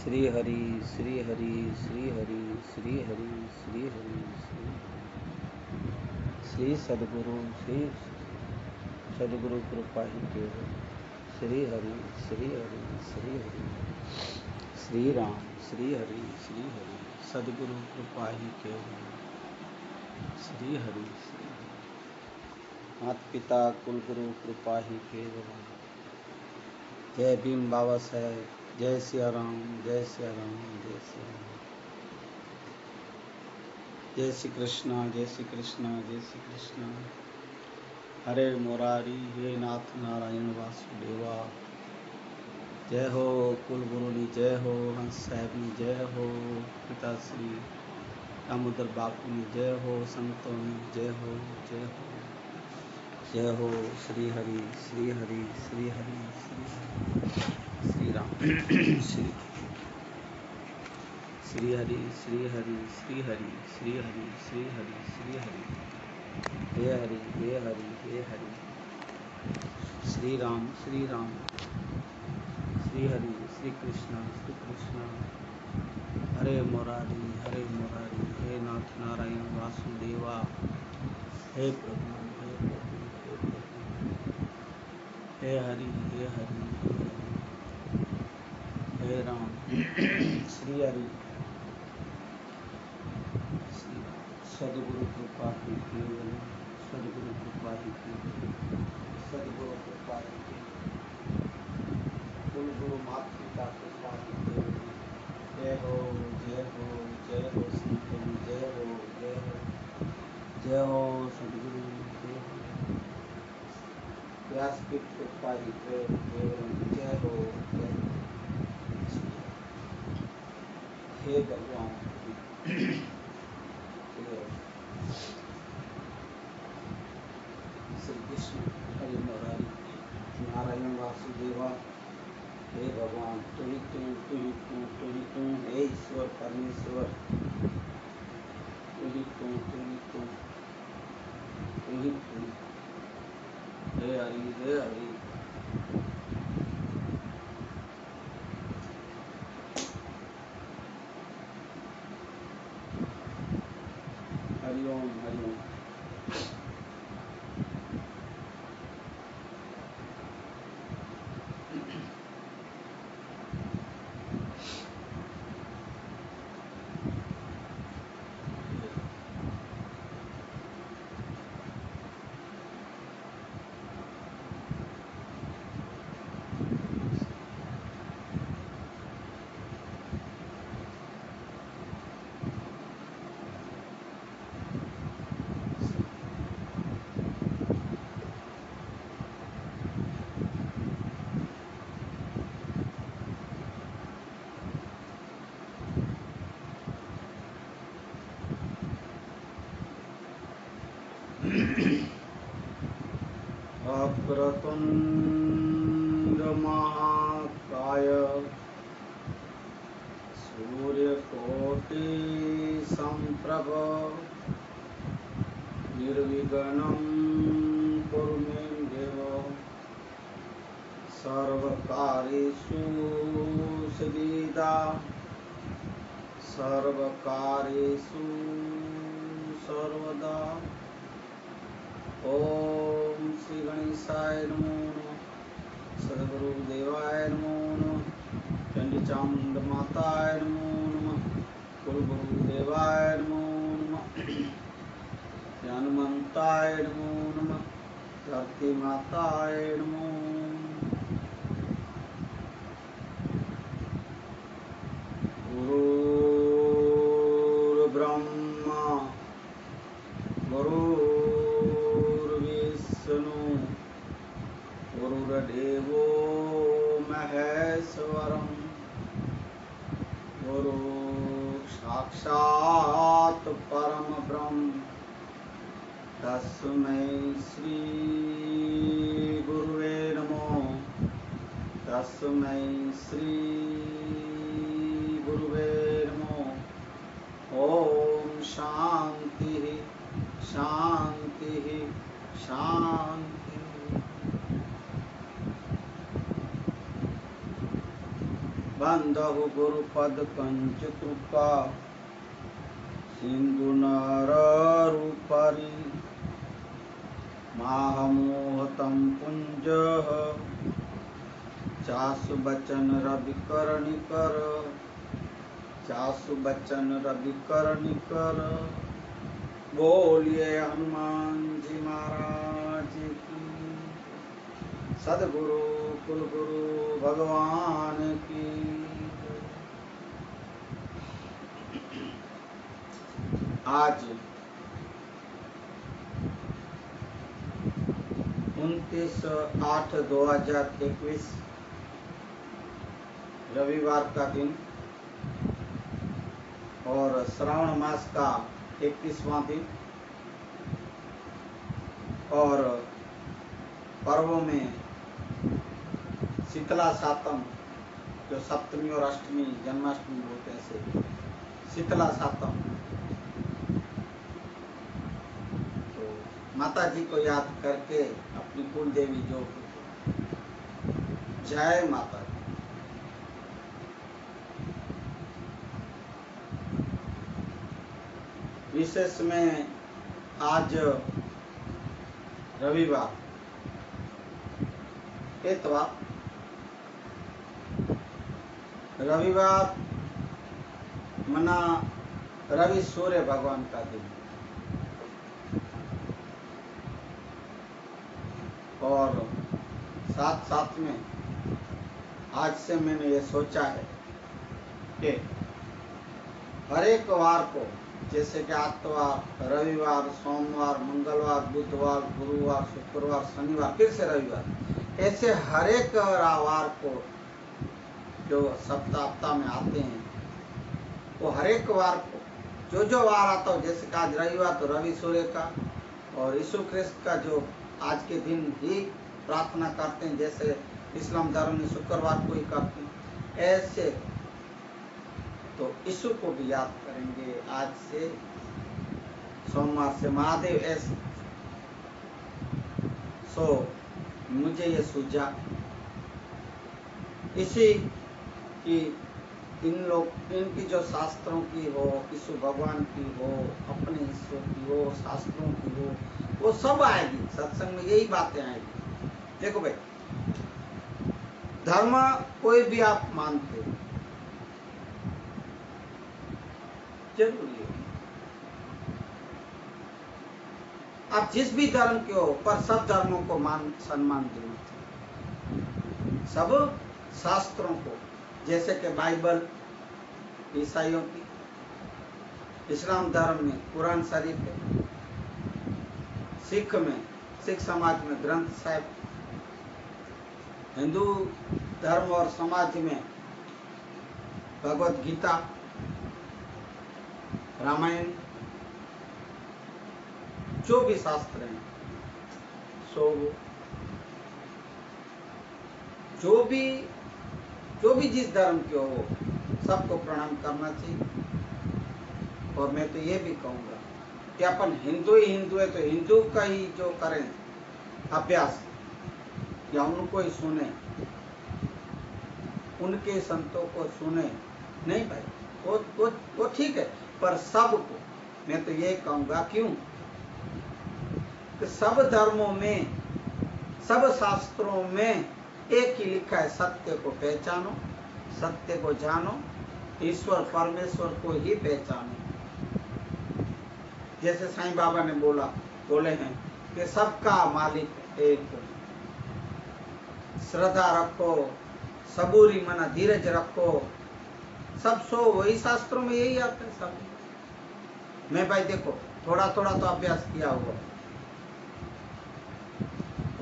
श्री हरि श्री हरि श्री हरि श्री हरि श्री हरि श्री सद्गुरु श्री सद्गुरु कृपा ही केवल। श्री हरि श्री हरि श्री हरि श्री राम श्री हरि सद्गुरु कृपा ही केवल। श्री हरि माता पिता कुलगुरु कृपा ही केवल। जय भीम बाबा साहेब, जय सिया राम, जय सिया राम, जय सिया राम। जय श्री कृष्णा, जय श्री कृष्णा, जय श्री कृष्णा। हरे मुरारी, हे नाथ नारायण वासुदेवा। जय हो कुलगुरु जी, जय हो हंस साहब जी, जय हो पिताश्री दामोदर बापू जी, जय हो संतों जी, जय हो जय हो जय हो। श्री हरि श्री हरि श्री हरि श्री हरि श्री राम श्री श्री हरि श्री हरि श्री हरि श्री हरि श्री हरि श्री हरि हे हरि हे हरि हे हरि। श्री राम श्री राम श्री हरि श्री कृष्णा हरे मुरारी हे नाथ नारायण वासुदेवा। हे प्रभु हे प्रभु हे प्रभु। हे हरि हे हरि हे राम श्री हरि श्री राम। सद्गुरु कृपा ही केवल, सद्गुरु कृपा ही केवल, सद्गुरु कृपा ही केवल, कुलगुरु माता पिता कृपा ही केवल। जय हो जय हो जय हो संतों, जय हो जय हो जय हो सद्गुरु, जय हो व्यासपीठ कृपा ही केवल। जय हो जय हो। हे भगवान श्री कृष्ण हरि मुरारी नारायण वासुदेवा। हे भगवान, तू ही तू, तू ही तू, तू ही तू, हे ईश्वर परमेश्वर। तू ही तू, तू ही तू, तू ही तू। हे हरि हे हरि। हरिओम हरिओम। वक्रतुंड महाकाय सूर्यकोटि संप्रभ निर्विघ्नं कुरु मे देव। सर्वकार्येषु सिद्धिदा, सर्वकार्येषु सर्वदा। ओम श्री गणेशाय नमो नमः, सद्गुरुदेवाय नमो नमः, चंडी चामुंड माताय नमो नमः, कुलगुरुदेवाय नमो नमः, हनुमंताय नमो नमः, धरती माताय नमो गुरुर्ब्रह्मा गुरुर्विष्णु गुरुर्देवो महेश्वरं गुरु साक्षात् परम ब्रह्म तस्मै श्री गुरुवे नमः। तस्मै श्री गुरुवे नमः। ओम शांति शांति शांति। बंधु गुरुपद कंच कृपा सिंधु नर रूपरी माहमोहतम पुंज चासु बचन रवि करणी कर चासु बचन रवि करणी कर। बोलिए हनुमान जी महाराज की। सदगुरु कुलगुरु भगवान की। आज 29/8/2021 रविवार का दिन और श्रावण मास का 31वां दिन और पर्वों में शीतला सातम जो सप्तमी और अष्टमी जन्माष्टमी बोलते हैं से शीतला सातम। तो माता जी को याद करके अपनी कुल देवी जो जय माता दी। विशेष में आज रविवार इतवार रविवार मना रवि सूर्य भगवान का दिन और साथ साथ में आज से मैंने ये सोचा है कि हर एक वार को जैसे कि आतवार रविवार सोमवार मंगलवार बुधवार गुरुवार शुक्रवार शनिवार फिर से रविवार ऐसे हर एक वार को जो सप्ताह में आते हैं वो हर एक वार को जो वार आता हो जैसे कि आज रविवार तो रवि सूर्य का और यीशु ख्रिस्त का जो आज के दिन ही प्रार्थना करते हैं जैसे इस्लाम धर्म में शुक्रवार को ही करते हैं ऐसे तो यीशु को भी याद करेंगे आज से सोमवार से महादेव ऐसे। सो मुझे ये सूझा इसी की इनकी जो शास्त्रों की हो यीशु भगवान की हो अपने ईश्वर की हो शास्त्रों की हो वो सब आएगी सत्संग में यही बातें आएगी। देखो भाई धर्म कोई भी आप मानते हो जरूरी है आप जिस भी धर्म के हो पर सब धर्मों को मान सम्मान देना चाहिए सब शास्त्रों को जैसे कि बाइबल ईसाइयों की इस्लाम धर्म में कुरान शरीफ है सिख समाज में ग्रंथ साहिब हिंदू धर्म और समाज में भगवत गीता रामायण जो भी शास्त्र हैं सो जो भी जिस धर्म के हो सबको प्रणाम करना चाहिए। और मैं तो ये भी कहूँगा कि अपन हिंदू ही हिंदू है तो हिंदू का ही जो करें अभ्यास या उनको ही सुने उनके संतों को सुने नहीं भाई वो ठीक है पर सबको मैं तो ये कहूँगा क्यों कि सब धर्मों में सब शास्त्रों में एक ही लिखा है सत्य को पहचानो सत्य को जानो ईश्वर परमेश्वर को ही पहचानो। जैसे साईं बाबा ने बोले हैं कि सबका मालिक एक श्रद्धा रखो सबूरी मना धीरज रखो सब सो वही शास्त्रों में यही आता है सब। मैं भाई देखो थोड़ा थोड़ा तो अभ्यास किया हुआ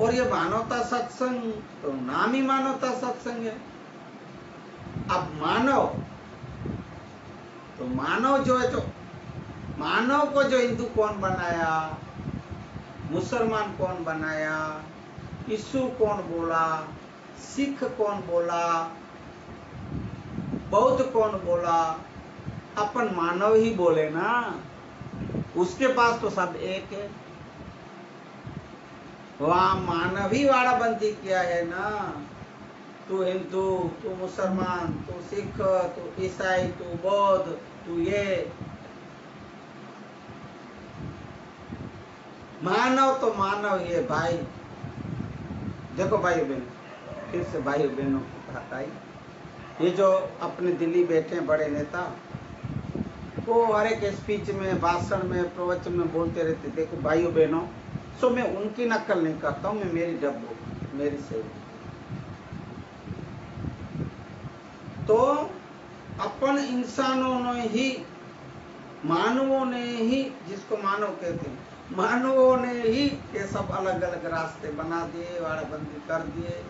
और ये मानवता सत्संग तो नाम ही मानवता सत्संग है। अब मानव जो है तो मानव को जो हिंदू कौन बनाया मुसलमान कौन बनाया यीशु कौन बोला सिख कौन बोला बौद्ध कौन बोला अपन मानव ही बोले ना उसके पास तो सब एक है वहां मानव ही वाड़ाबंदी किया है ना तू हिंदू, तू मुसलमान, तू सिख, तू ईसाई, तू बौद्ध, तू ये। मानव तो मानव ही है भाई। देखो भाई बहन, फिर से भाई बहनों की बात आई। ये जो अपने दिल्ली बैठे हैं बड़े नेता, वो हर एक स्पीच में, भाषण में, प्रवचन में बोलते रहते, देखो भाइयों बहनों, सो मैं उनकी नकल नहीं करता हूँ, मैं मेरी डब्बो, मेरी सही। तो अपन इंसानों ने ही, मानवों ने ही, जिसको मानव कहते हैं, मानवों ने ही ये सब अलग अलग रास्ते बना दिए, वाड़ाबंदी कर दिए।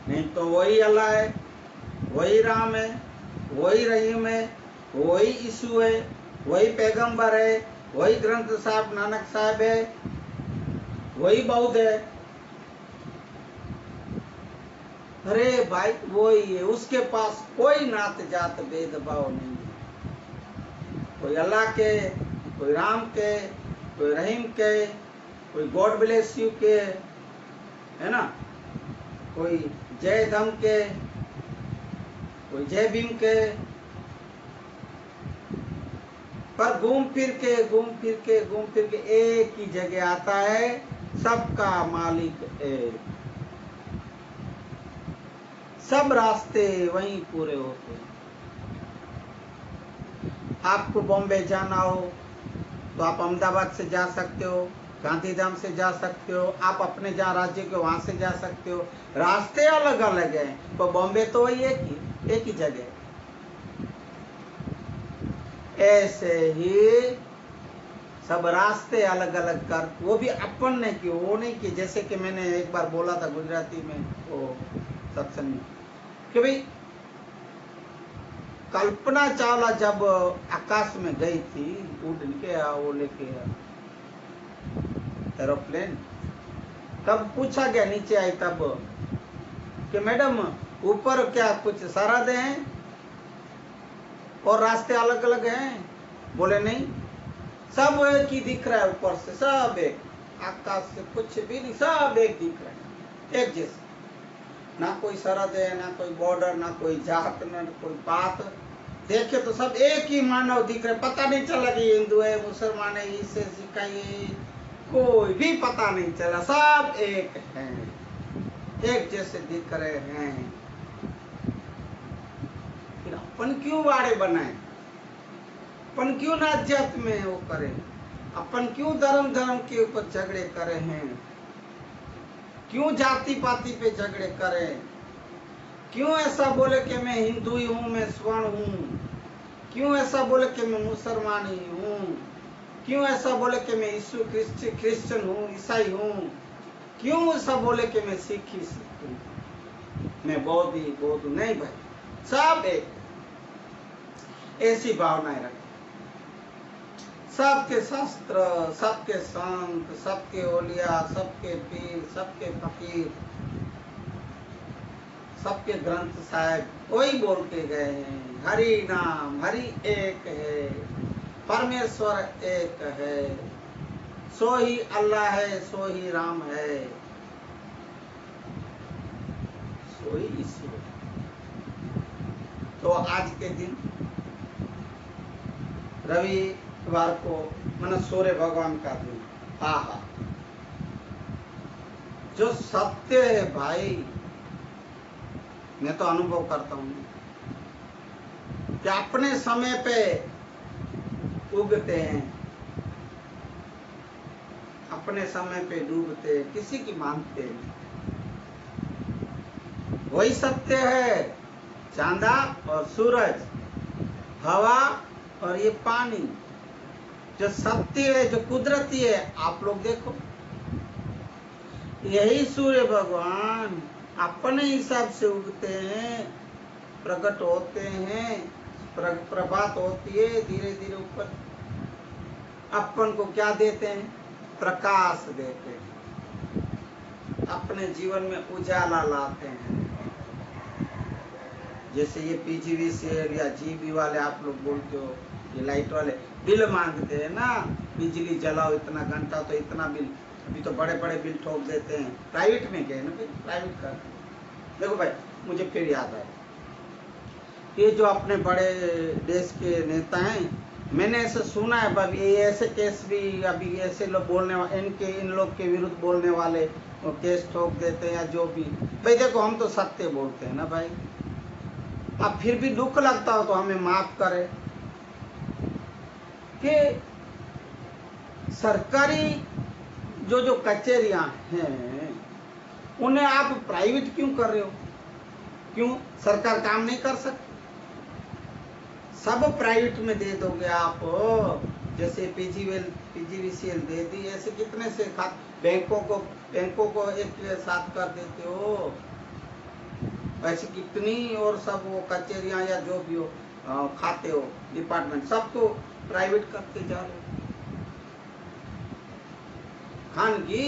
नहीं तो वही अल्लाह है, वही राम है, वही रहीम है, वही यीशु है, वही पैगंबर है, वही ग्रंथ साहब नानक साहब है, वही बौद्ध है। अरे भाई वही है, उसके पास कोई नात जात भेदभाव नहीं है। कोई अल्लाह के, कोई राम के, कोई रहीम के, कोई गॉड ब्लेस यू के, है ना, कोई जय धम के, कोई जय भीम के, पर घूम फिर के एक ही जगह आता है, सबका मालिक एक। सब रास्ते वहीं पूरे होते हैं। आपको बॉम्बे जाना हो तो आप अहमदाबाद से जा सकते हो, गांधीधाम से जा सकते हो, आप अपने जहाँ राज्य के वहां से जा सकते हो। रास्ते अलग अलग हैं, पर बॉम्बे तो वही एक ही जगह है। ऐसे ही सब रास्ते अलग अलग कर, वो भी अपन ने किए, वो नहीं किए। जैसे कि मैंने एक बार बोला था गुजराती में, वो सत्संग में, कि भाई कल्पना चावला जब आकाश में गई थी, उड़ के वो लेके एरोप्लेन, तब पूछा गया, नीचे आई तब, कि मैडम ऊपर क्या कुछ सरहद हैं और रास्ते अलग अलग हैं? बोले नहीं, सब एक ही दिख रहा है, ऊपर से सब एक, आकाश से कुछ भी नहीं, सब एक दिख रहा है, एक जैसे। ना कोई सरहद है, ना कोई बॉर्डर, ना कोई जात, ना कोई पात, देखे तो सब एक ही मानव दिख रहे। पता नहीं चला कि हिंदू है, मुसलमान है, इससे सिखाई, कोई भी पता नहीं चला, सब एक हैं, एक जैसे दिख रहे हैं। फिर अपन क्यों वाड़े बनाए? अपन क्यों नात जात में वो करें? अपन क्यों धर्म धर्म के ऊपर झगड़े करे हैं? क्यों जाति पाति पे झगड़े करें? क्यों ऐसा बोले कि मैं हिंदू ही हूँ, मैं स्वर्ण हूँ? क्यों ऐसा बोले कि मैं मुसलमान ही हूँ? क्यों ऐसा बोले कि मैं यीशु क्रिश्चियन हूँ, ईसाई हूँ? क्यों ऐसा बोले कि मैं सिख ही सिख हूँ, मैं बौद्ध ही बौद्ध? नहीं भाई, सब एक, ऐसी भावनाएं रखें। सबके शास्त्र, सबके संत, सबके ओलिया, सबके पीर, सबके फकीर, सबके ग्रंथ साहब वही बोल के गए हैं, हरि नाम, हरि एक है, परमेश्वर एक है, सो ही अल्लाह है, सो ही राम है, सो ही ईश्वर। तो आज के दिन रविवार को मन सूर्य भगवान का दिन, आहा, जो सत्य है भाई, मैं तो अनुभव करता हूँ कि अपने समय पे उगते हैं, अपने समय पे डूबते हैं, किसी की मानते नहीं। वही सत्य है, चांदा और सूरज, हवा और ये पानी, जो सत्य है, जो कुदरती है। आप लोग देखो, यही सूर्य भगवान अपने हिसाब से उगते हैं, प्रकट होते हैं, प्रभात होती है, धीरे धीरे ऊपर अपन को क्या देते हैं? प्रकाश देते हैं, अपने जीवन में उजाला लाते हैं। जैसे ये पीजीवीसीएल या जीबी वाले आप लोग बोलते हो, ये लाइट वाले बिल मांगते हैं ना, बिजली जलाओ इतना घंटा तो इतना बिल। अभी तो बड़े बड़े बिल ठोक देते हैं, प्राइवेट में गए ना भाई, प्राइवेट का। देखो भाई, मुझे फिर याद आया, ये जो अपने बड़े देश के नेता हैं, मैंने ऐसे सुना है भाई, ये ऐसे केस भी अभी ऐसे लोग बोलने इन लोग के विरुद्ध बोलने वाले वो केस ठोक देते हैं या जो भी। भाई देखो, हम तो सत्य बोलते हैं ना भाई, अब फिर भी दुख लगता हो तो हमें माफ करें कि सरकारी जो कचहरियां हैं उन्हें आप प्राइवेट क्यों कर रहे हो? क्यों सरकार काम नहीं कर सकती? सब प्राइवेट में दे दोगे आप, जैसे पीजीवीसीएल दे दी, ऐसे कितने से बैंकों को एक साथ कर देते हो, ऐसे कितनी और सब वो कचहरियां या जो भी हो खाते हो डिपार्टमेंट सब तो प्राइवेट करते जा रहे हो। खानगी,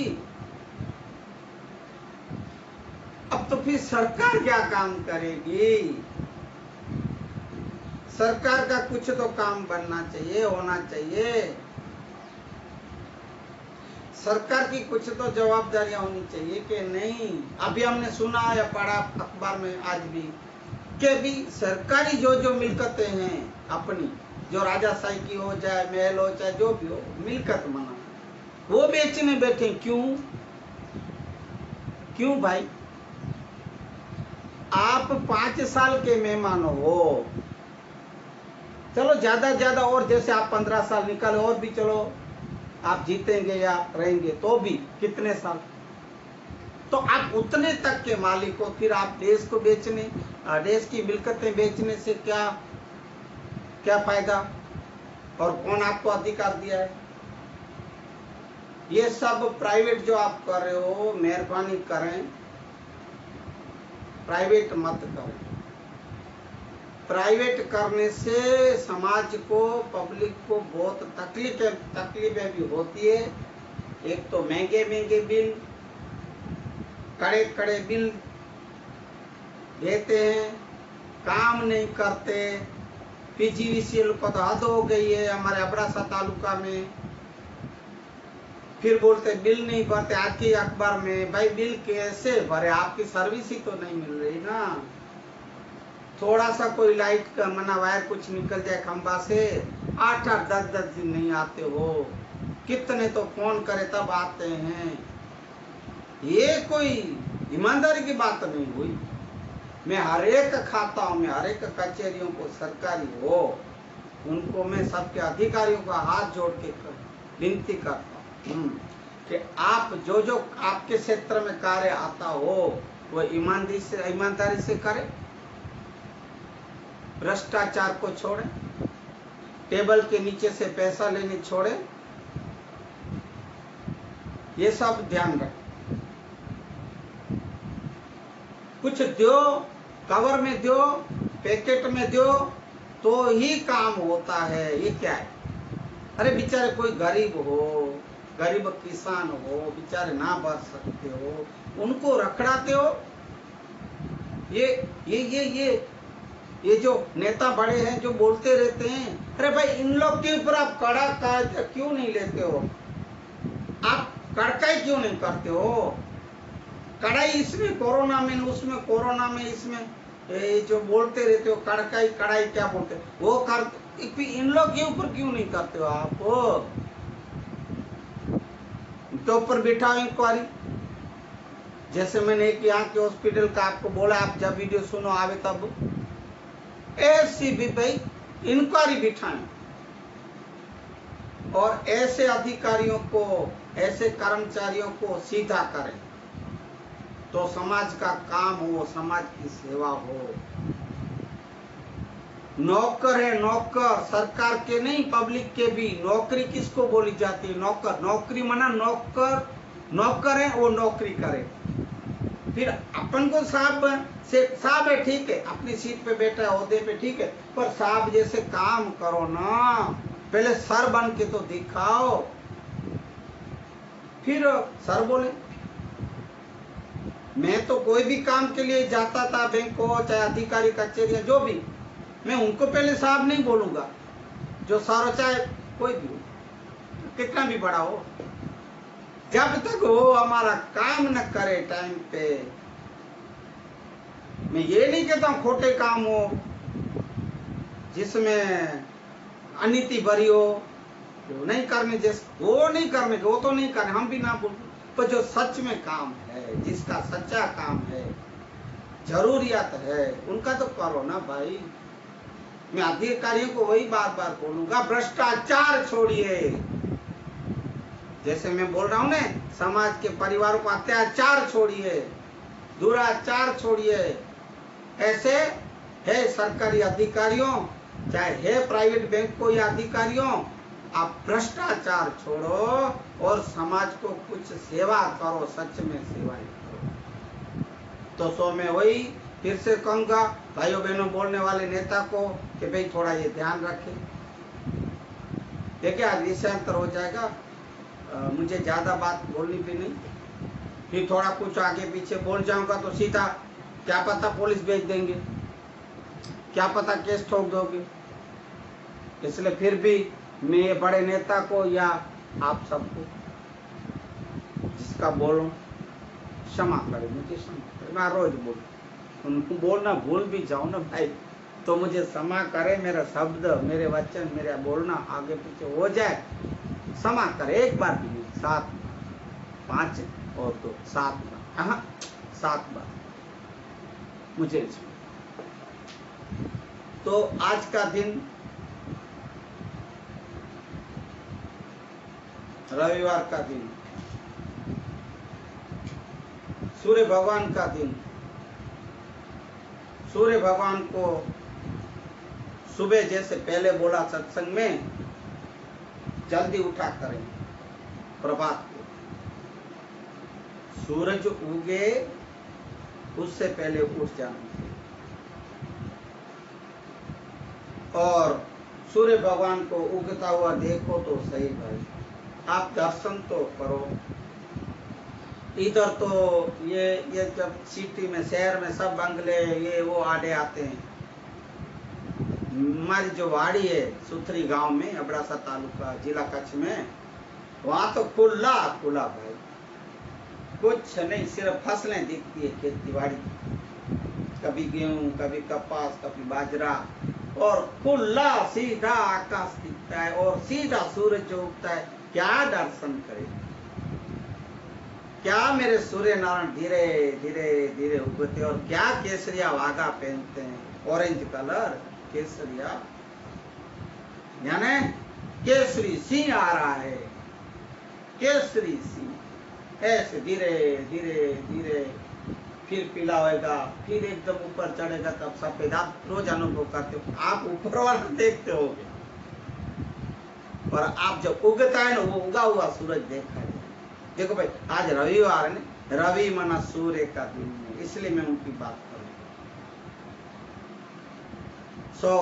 अब तो फिर सरकार क्या काम करेगी? सरकार का कुछ तो काम बनना चाहिए, होना चाहिए। सरकार की कुछ तो जवाबदारियां होनी चाहिए कि नहीं। अभी हमने सुना या पढ़ा अखबार में आज भी कि भी सरकारी जो मिलकतें हैं अपनी, जो राजाशाही की हो चाहे महल हो चाहे जो भी हो मिलकत बना, वो बेचने बैठे। क्यों भाई? आप 5 साल के मेहमान हो, चलो ज्यादा और जैसे आप 15 साल निकाले और भी चलो आप जीतेंगे या रहेंगे तो भी कितने साल, तो आप उतने तक के मालिक हो। फिर आप देश को बेचने, देश की मिलकतें बेचने से क्या फायदा? और कौन आपको अधिकार दिया है? ये सब प्राइवेट जो आप कर रहे हो, मेहरबानी करें प्राइवेट मत करो। प्राइवेट करने से समाज को, पब्लिक को बहुत तकलीफें भी होती है। एक तो महंगे बिल, कड़े बिल देते हैं, काम नहीं करते। पीजीवीसीएल को तो हद हो गई है हमारे अबरासा तालुका में, फिर बोलते बिल नहीं भरते। आज के अखबार में भाई बिल कैसे भरे? आपकी सर्विस ही तो नहीं मिल रही ना। थोड़ा सा कोई लाइट का मना वायर कुछ निकल जाए खंबा से, 8-8 10-10 दिन नहीं आते हो। कितने तो फोन करे तब आते हैं। ये कोई ईमानदारी की बात नहीं हुई। मैं हर एक खाता हूं, मैं हर एक कचहरियों को सरकारी हो उनको मैं सबके अधिकारियों का हाथ जोड़ के विनती करता हूँ कि आप जो आपके क्षेत्र में कार्य आता हो वो ईमानदारी से करें, भ्रष्टाचार को छोड़ें, टेबल के नीचे से पैसा लेने छोड़ें। ये सब ध्यान रखें। कुछ दो, कवर में दो, पैकेट में दो तो ही काम होता है। ये क्या है? अरे बेचारे कोई गरीब हो, गरीब किसान हो, बेचारे ना भर सकते हो, उनको रखड़ाते हो। ये जो नेता बड़े हैं जो बोलते रहते हैं, अरे भाई इन लोग के ऊपर आप कड़ा कायदा क्यों नहीं लेते हो? आप कड़काई क्यों नहीं करते हो? कड़ाई इसमें कोरोना में, उसमें कोरोना में, इसमें ये जो बोलते रहते हो कड़काई कड़ाई क्या बोलते वो कर, इन लोग के ऊपर क्यों नहीं करते हो? आप तो ऊपर बिठाओ इंक्वायरी। जैसे मैंने एक यहाँ के हॉस्पिटल का आपको बोला, आप जब वीडियो सुनो आवे तब ऐसी भी भाई इंक्वायरी बिठाएं और ऐसे अधिकारियों को, ऐसे कर्मचारियों को सीधा करें तो समाज का काम हो, समाज की सेवा हो। नौकर है नौकर, सरकार के नहीं पब्लिक के भी। नौकरी किसको बोली जाती है? नौकर। नौकरी मना नौकर है वो नौकरी करे। फिर अपन को साहब है, ठीक है, अपनी सीट पे बैठा है, ओहदे पे ठीक है, पर साहब जैसे काम करो ना, पहले सर बन के तो दिखाओ, फिर सर बोले। मैं तो कोई भी काम के लिए जाता था, बैंक हो चाहे अधिकारी कचहरी जो भी, मैं उनको पहले साहब नहीं बोलूंगा, जो सर हो चाहे कोई भी हो, कितना भी बड़ा हो। जब तक वो हमारा काम न करे टाइम पे, मैं ये नहीं कहता हूं खोटे काम हो जिसमें अनीति भरी हो, वो नहीं करने, जैसे वो नहीं करने, वो तो नहीं करने, हम भी ना बोल, पर जो सच में काम है, जिसका सच्चा काम है, जरूरियात है, उनका तो करो ना भाई। मैं अधिकारियों को वही बार बार बोलूंगा, भ्रष्टाचार छोड़िए। जैसे मैं बोल रहा हूं ना, समाज के परिवारों को अत्याचार छोड़िए, दुराचार छोड़िए। ऐसे है सरकारी अधिकारियों, चाहे है प्राइवेट बैंक को या अधिकारियों, आप भ्रष्टाचार छोड़ो और समाज को कुछ सेवा करो, सच में सेवाएं करो। तो सो मैं वही फिर से कहूंगा भाइयों बहनों, बोलने वाले नेता को कि भाई थोड़ा ये ध्यान रखें। देखिए आज विषयांतर हो जाएगा, मुझे ज्यादा बात बोलनी भी नहीं, फिर थोड़ा कुछ आगे पीछे बोल जाऊंगा तो सीधा क्या पता पुलिस भेज देंगे, क्या पता केस ठोक दोगे। इसलिए फिर भी मैं ये बड़े नेता को या आप सबको जिसका बोलूं, क्षमा करें, मुझे क्षमा करें। मैं रोज बोलूं, उनको बोलना भूल भी जाऊं ना भाई तो मुझे क्षमा करे, मेरा शब्द, मेरे वचन, मेरा बोलना आगे पीछे हो जाए, क्षमा करे। एक बार भी नहीं, 7 5 और 2 7 बार, हाँ 7 बार मुझे। तो आज का दिन रविवार का दिन, सूर्य भगवान का दिन। सूर्य भगवान को सुबह जैसे पहले बोला सत्संग में, जल्दी उठा करें प्रभात को, सूरज उगे उससे पहले उठ जाना और सूर्य भगवान को उगता हुआ देखो तो सही भाई, आप दर्शन तो करो। इधर तो ये जब सिटी में, शहर में सब बंगले ये वो आड़े आते हैं। हमारी जो वाड़ी है सुथरी गांव में, अबड़ासा तालुका, जिला कच्छ में, वहां तो खुला खुला भाई, कुछ नहीं, सिर्फ फसलें दिखती है खेती बाड़ी, कभी गेहूं, कभी कपास, कभी बाजरा, और खुला सीधा आकाश दिखता है और सीधा सूरज उगता है। क्या दर्शन करे, क्या मेरे सूर्य नारायण धीरे धीरे धीरे उगते, और क्या केसरिया वागा पहनते हैं, ऑरेंज कलर केसरिया, यानी केसरी सिंह आ रहा है, केसरी सिंह। ऐसे धीरे धीरे धीरे फिर पीला होएगा, फिर एकदम ऊपर चढ़ेगा, तब सफेद। आप रोज अनुभव करते हो, आप ऊपर वाला देखते होगे, और आप जब उगता है ना, वो उगा हुआ सूरज देखा है। देखो भाई, आज रविवार है, रवि मना सूर्य का दिन है, इसलिए मैं उनकी बात करूं। सो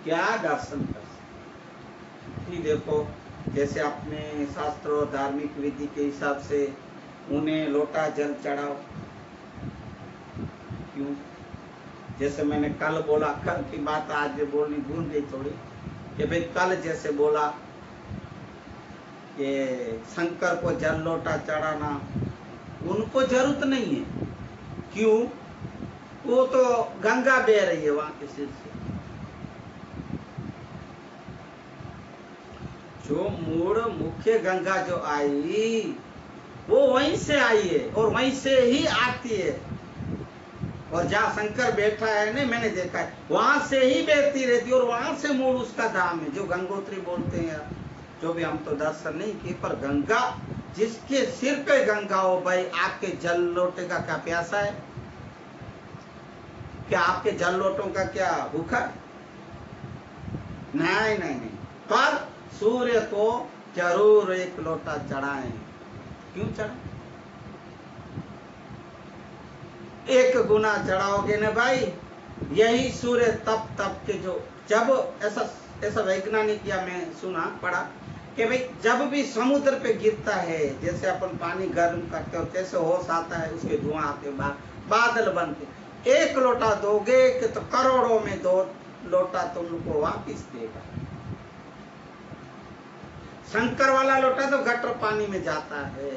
क्या दर्शन कर सकते, देखो जैसे अपने शास्त्रों धार्मिक विधि के हिसाब से उन्हें लोटा जल चढ़ाओ। क्यों? जैसे मैंने कल बोला, कल की बात आज बोलनी भूल गई थोड़ी, कि भाई कल जैसे बोला कि शंकर को जल लोटा चढ़ाना, उनको जरूरत नहीं है। क्यों? वो तो गंगा बह रही है वहां के सिर से। जो मूल मुख्य गंगा जो आई, वो वहीं से आई है और वहीं से ही आती है, और जहाँ शंकर बैठा है ना, मैंने देखा है, वहां से ही बहती रहती है, और वहां से मूल उसका धाम है, जो गंगोत्री बोलते हैं। जो भी हम तो दर्शन नहीं किए, पर गंगा, जिसके सिर पे गंगा हो भाई, आपके जल लोटे का क्या प्यासा है? क्या आपके जल लोटों का क्या भूखा? नहीं नहीं नहीं, पर सूर्य को जरूर एक लोटा चढ़ाएं। क्यों चढ़ाएं? एक गुना चढ़ाओगे ना भाई, यही सूर्य तप तप के, जो जब ऐसा वैज्ञानिक या मैं सुना पढ़ा कि भाई जब भी समुद्र पे गिरता है, जैसे अपन पानी गर्म करते हो, कैसे होश आता है, उसके धुआं आते, बादल बनते, 1 लोटा दोगे कि तो करोड़ों में 2 लोटा तुमको वापिस देगा। शंकर वाला लोटा तो गटर पानी में जाता है।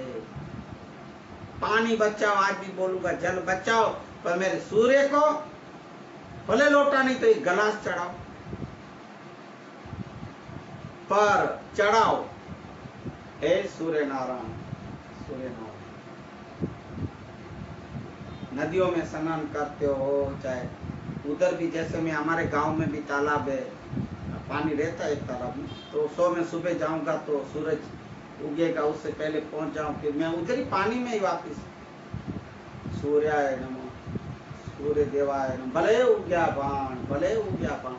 पानी बचाओ, आज भी बोलूंगा, जल बचाओ, पर मेरे सूर्य को भले लोटा नहीं तो एक गिलास चढ़ाओ, पर चढ़ाओ। हे सूर्य नारायण, सूर्य नारायण। नदियों में स्नान करते हो, चाहे उधर भी, जैसे मैं हमारे गांव में भी तालाब है, पानी रहता है एक तालाब में, तो सो मैं सुबह जाऊंगा तो सूरज उगेगा, उससे पहले पहुंच जाऊं, फिर मैं उधर ही पानी में ही वापिस सूर्याय नमो, सूर्य देवाय नमो, भले उग्या बाण, भले उग्या बाण,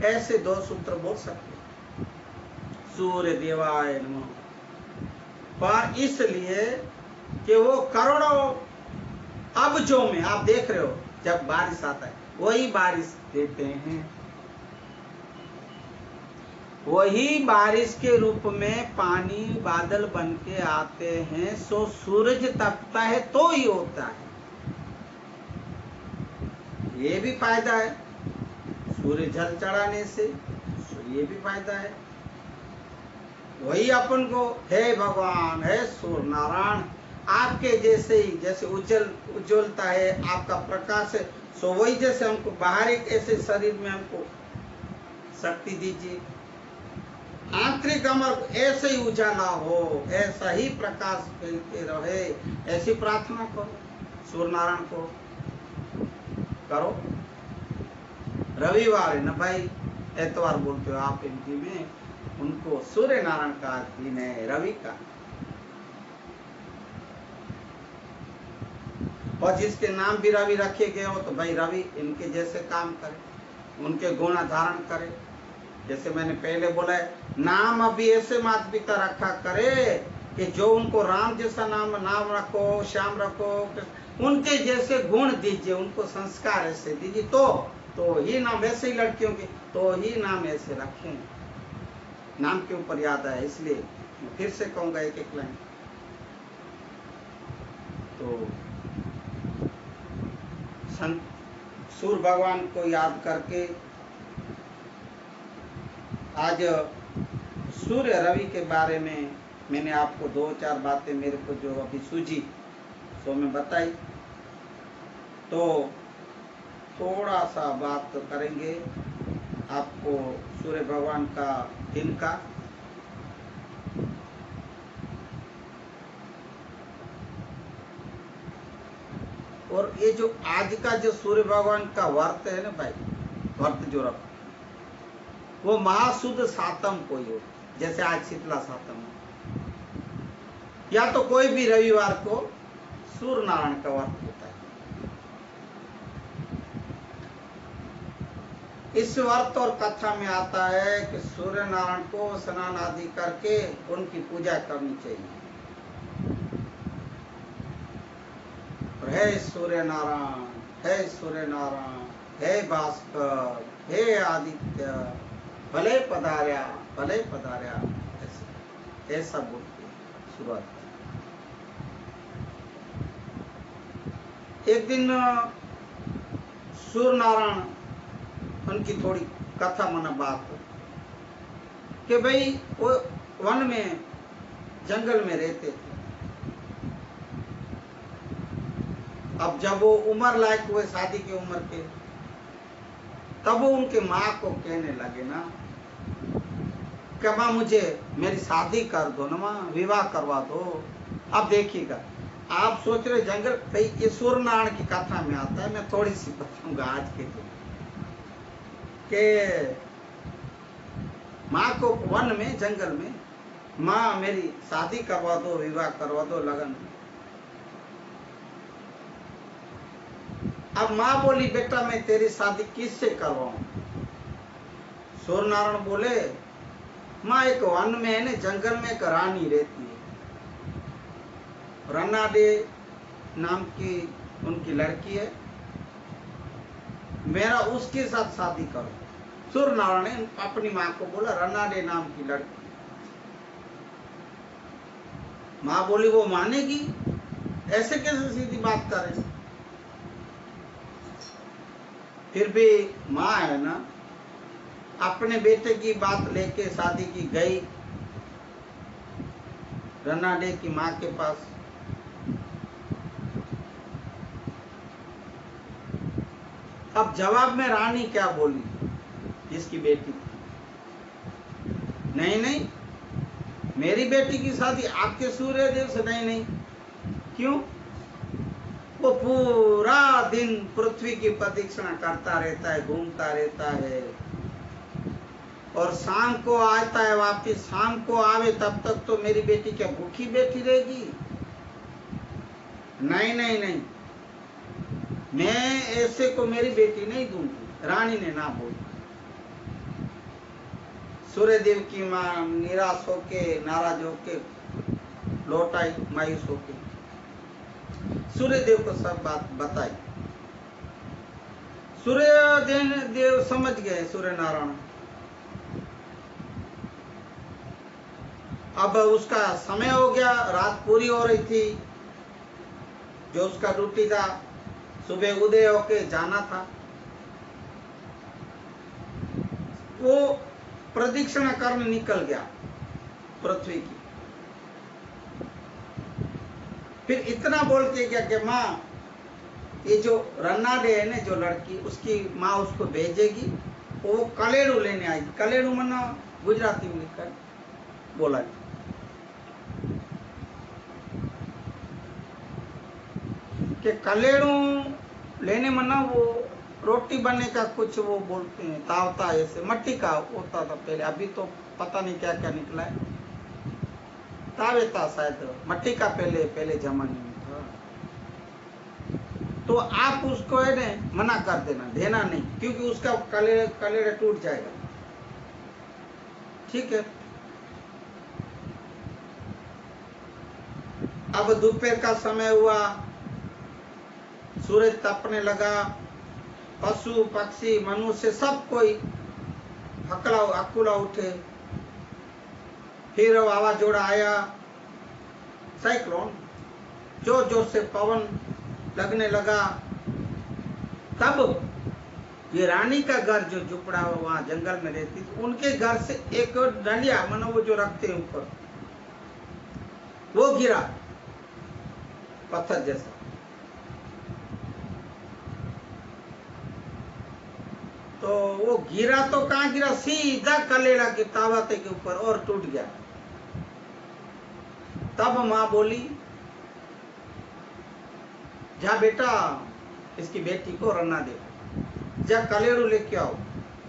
ऐसे 2 सूत्र बोल सकते, सूर्य देवाय नमो। पर इसलिए कि वो करोड़ों अबजों में, आप देख रहे हो जब बारिश आता है वही बारिश देते हैं, वही बारिश के रूप में पानी बादल बन के आते हैं। सो सूरज तपता है तो ही होता है, ये भी फायदा है सूर्य जल चढ़ाने से, ये भी फायदा है। वही अपन को, हे भगवान, हे सूर्य नारायण, आपके जैसे ही, जैसे उज्जवलता है आपका प्रकाश है, सो वही जैसे हमको बाहर एक ऐसे शरीर में हमको शक्ति दीजिए, आंतरिक अमर ऐसे ही उजाला हो, ऐसा ही प्रकाश फैलते रहे, ऐसी प्रार्थना करो, सूर्य नारायण को करो। रविवार है ना भाई, एतवार बोलते हो आप हिंदी में, उनको सूर्य नारायण का दिन है, रवि का। और जिसके नाम भी रवि रखे गए हो तो भाई रवि इनके जैसे काम करे, उनके गुण धारण करे। जैसे मैंने पहले बोला है, नाम अभी ऐसे माता पिता रखा करे कि जो उनको राम जैसा नाम रखो, श्याम रखो, उनके जैसे गुण दीजिए, उनको संस्कार ऐसे दीजिए, तो ही नाम, ऐसे ही लड़कियों के तो ही नाम ऐसे रखें। नाम के ऊपर याद आया, इसलिए फिर से कहूंगा एक एक लाइन। तो सूर्य भगवान को याद करके आज सूर्य रवि के बारे में मैंने आपको 2-4 बातें मेरे को जो अभी सूझी सो मैं बताई। तो थोड़ा सा बात करेंगे आपको सूर्य भगवान का दिन का। और ये जो आज का जो सूर्य भगवान का व्रत है ना भाई, व्रत जो रख, वो महाशुद्ध सातम को ही हो, जैसे आज शीतला सातम है, या तो कोई भी रविवार को सूर्य नारायण का व्रत होता है। इस व्रत और कथा में आता है कि सूर्य नारायण को स्नान आदि करके उनकी पूजा करनी चाहिए। हे सूर्य नारायण, हे सूर्य नारायण, हे भास्कर, हे आदित्य, भले पधार्या, भले पधार्या, ऐसा बोलते शुरुआत। एक दिन सूर्य नारायण उनकी थोड़ी कथा मना बात कि भाई वो वन में, जंगल में रहते थे। अब जब वो उम्र लायक हुए, शादी की उम्र के, तब वो उनके माँ को कहने लगे ना कि माँ मुझे मेरी शादी कर दो ना, माँ विवाह करवा दो। अब देखिएगा, आप सोच रहे जंगल, भाई ये सूर्य नारायण की कथा में आता है, मैं थोड़ी सी बताऊंगा आज के दिन के माँ को वन में, जंगल में, माँ मेरी शादी करवा दो, विवाह करवा दो, लगन। अब माँ बोली बेटा मैं तेरी शादी किससे करवाऊं? सूर्य नारायण बोले माँ एक वन में है ना, जंगल में एक रानी रहती है, रन्नाडे नाम की उनकी लड़की है, मेरा उसके साथ शादी करो। सूर्य नारायण ने अपनी माँ को बोला रन्नाडे नाम की लड़की। माँ बोली वो मानेगी? ऐसे कैसे सीधी बात करे? फिर भी माँ है ना, अपने बेटे की बात लेके शादी की गई। रन्नाडे की माँ के पास। अब जवाब में रानी क्या बोली, जिसकी बेटी थी, नहीं नहीं, मेरी बेटी की शादी आपके सूर्यदेव से नहीं। नहीं, क्यों? वो पूरा दिन पृथ्वी की प्रदक्षिणा करता रहता है, घूमता रहता है, और शाम को आता है वापिस। शाम को आवे तब तक तो मेरी बेटी क्या भूखी बैठी रहेगी? नहीं नहीं नहीं, मैं ऐसे को मेरी बेटी नहीं दूंगी। रानी ने ना बोली। सूर्यदेव की मां निराश होके, नाराज होके लौट आई, मायूस होके। सूर्यदेव को सब बात बताई। सूर्यदेव समझ गए, सूर्य नारायण। अब उसका समय हो गया, रात पूरी हो रही थी। जो उसका ड्यूटी था, सुबह उदय होके जाना था। वो प्रदक्षिणा करने निकल गया पृथ्वी की। फिर इतना बोल के गया कि माँ, ये जो रन्नाडे है ना, जो लड़की, उसकी माँ उसको भेजेगी, वो कलेड़ू लेने आएगी। कलेड़ू मना गुजराती में लिखा बोला कि कलेड़ू लेने मना वो रोटी बनने का कुछ वो बोलते हैं, तावता ऐसे मट्टी का होता था पहले। अभी तो पता नहीं क्या क्या निकला है। तावेता शायद मट्टी का पहले जमाने में था। तो आप उसको है ना मना कर देना, देना नहीं, क्योंकि उसका कलेड़ा टूट जाएगा। ठीक है। अब दोपहर का समय हुआ, सूरज तपने लगा। पशु पक्षी मनुष्य सब कोई अकुला उठे। फिर वावाजोड़ा आया, साइक्लोन, जोर जोर से पवन लगने लगा। तब ये रानी का घर जो झुपड़ा वहां जंगल में रहती थी, उनके घर से एक डंडिया, मानो वो जो रखते हैं ऊपर, वो गिरा पत्थर जैसा। तो वो गिरा तो कहाँ गिरा, सीधा कलेड़ा की तावते के ऊपर और टूट गया। तब माँ बोली, जा बेटा, इसकी बेटी को रन्ना दे, जा कलेड़ू लेके आओ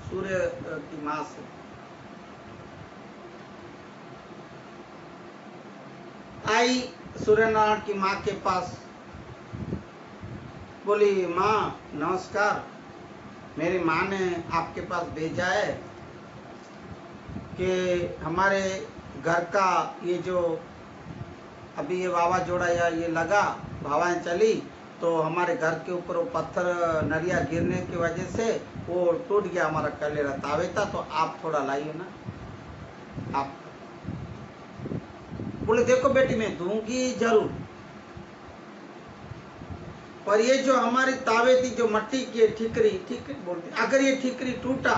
सूर्य की माँ से। आई सूर्यनारायण की माँ के पास, बोली, माँ नमस्कार, मेरी माँ ने आपके पास भेजा है कि हमारे घर का ये जो अभी ये वावाजोड़ा या ये लगा, हवाएं चली, तो हमारे घर के ऊपर वो पत्थर नरिया गिरने की वजह से वो टूट गया हमारा कलेड़ा तावेता, तो आप थोड़ा लाइए ना। आप बोले, देखो बेटी, मैं दूंगी जरूर, पर ये जो हमारी तावेती जो मट्टी की ठीकरी बोलते, अगर ये ठीकरी टूटा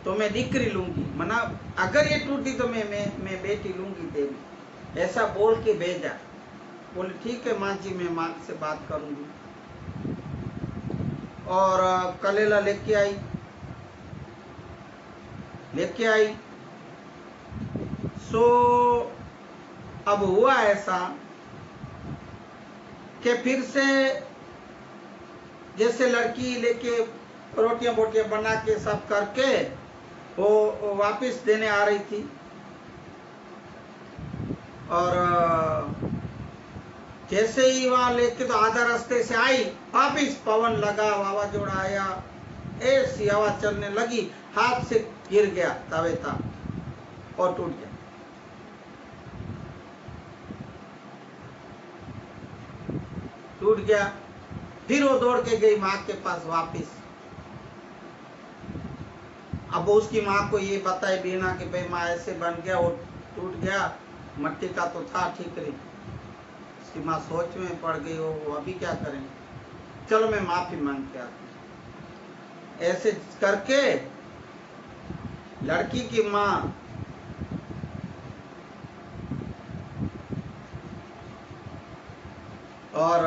तो मैं दिकरी लूंगी, मना अगर ये टूटी तो मैं बेटी लूंगी देवी, ऐसा बोल के भेजा। बोले, ठीक है माँ जी, मैं माँ से बात करूंगी। और कलेला लेके आई। सो अब हुआ ऐसा कि फिर से जैसे लड़की लेके रोटियां बोटियां बना के सब करके वो वापस देने आ रही थी, और जैसे ही वहां लेके तो आधा रास्ते से आई, वापिस पवन लगा, वावाजोड़ा आया, ऐसी हवा चलने लगी, हाथ से गिर गया तावेता और टूट गया। फिर वो दौड़ के गई माँ के पास वापिस। अब उसकी माँ को ये बताए बिना कि भाई माँ ऐसे बन गया, वो टूट गया, मट्टी का तो था ठीकरी। उसकी माँ सोच में पड़ गई, वो अभी क्या करेंगे, चलो मैं माफी मांग के आती हूँ। ऐसे करके लड़की की माँ और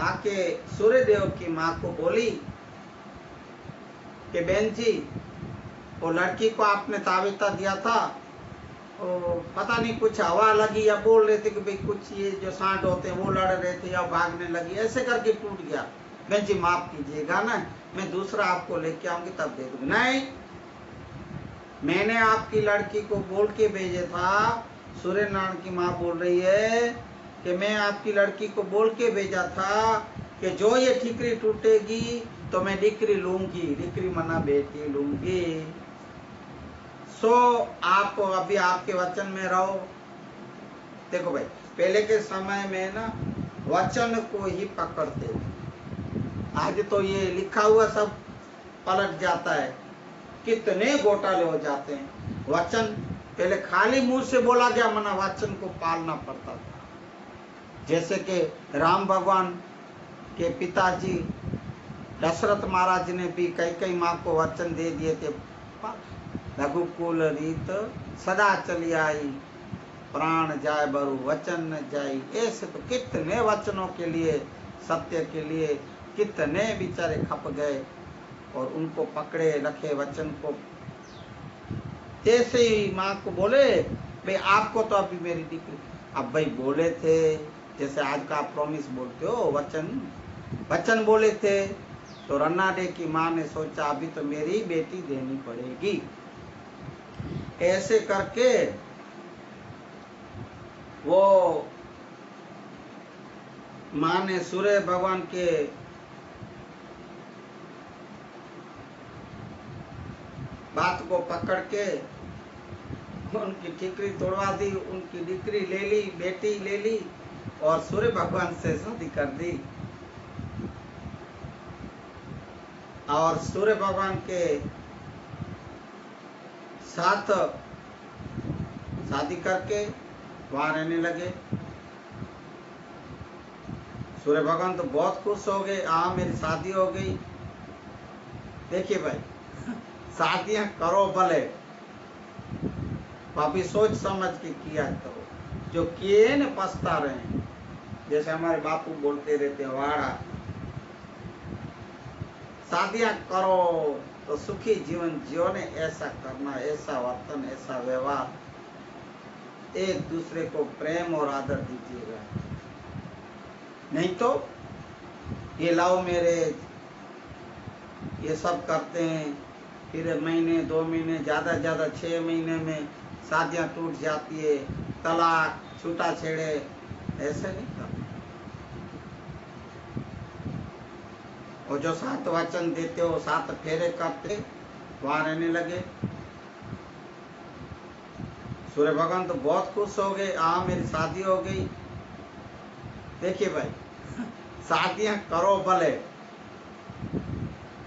आके सूर्य देव की माँ को बोली कि बहन जी, वो लड़की को आपने ताबीता दिया था, वो पता नहीं कुछ हवा लगी या बोल रहे थे कि भाई कुछ ये जो सांड होते हैं वो लड़ रहे थे या भागने लगी, ऐसे करके टूट गया। बहन जी माफ कीजिएगा ना, मैं दूसरा आपको लेके आऊंगी तब दे दूंगी। नहीं, मैंने आपकी लड़की को बोल के भेजे था, सूर्य नारायण की माँ बोल रही है कि मैं आपकी लड़की को बोल के भेजा था कि जो ये ठीकरी टूटेगी तो मैं डिक्री लूंगी, डिक्री मना बेटी लूंगी। सो आप अभी आपके वचन में रहो। देखो भाई, पहले के समय में ना वचन को ही पकड़ते, आज तो ये लिखा हुआ सब पलट जाता है, कितने घोटाले हो जाते हैं। वचन पहले खाली मुंह से बोला गया, मना वचन को पालना पड़ता था। जैसे कि राम भगवान के पिताजी दशरथ महाराज ने भी कई माँ को वचन दे दिए थे, रघुकुल रीत सदा चली आई, प्राण जाए बरु वचन न जाई। ऐसे तो कितने वचनों के लिए, सत्य के लिए कितने बेचारे खप गए और उनको पकड़े रखे वचन को। जैसे ही माँ को बोले भाई आपको तो अभी मेरी डिक्री, अब भाई बोले थे जैसे आज का आप प्रॉमिस बोलते हो, वचन बोले थे, तो रन्ना डे की माँ ने सोचा अभी तो मेरी बेटी देनी पड़ेगी। ऐसे करके वो माँ ने सूर्य भगवान के बात को पकड़ के उनकी ठिकरी तोड़वा दी, उनकी डिक्री ले ली, बेटी ले ली और सूर्य भगवान से शादी कर दी। और सूर्य भगवान के साथ शादी करके वहां रहने लगे। सूर्य भगवान तो बहुत खुश हो गए, मेरी शादी हो गई। देखिए भाई, शादियां करो भले, अभी सोच समझ के किया करो, जो किए न पछता रहे। जैसे हमारे बापू बोलते रहते, वाड़ा शादियां करो तो सुखी जीवन जियो ने, ऐसा करना, ऐसा वर्तन, ऐसा व्यवहार, एक दूसरे को प्रेम और आदर दीजिएगा। नहीं तो ये लव मैरिज ये सब करते हैं, फिर महीने 2 महीने ज्यादा 6 महीने में शादियां टूट जाती है, तलाक, छूटा छेड़े, ऐसे नहीं करते। और जो 7 वचन देते हो, 7 फेरे करते, वहां रहने लगे। सूर्य भगवान तो बहुत खुश हो गए, मेरी शादी हो गई। देखिए भाई, शादियां करो भले,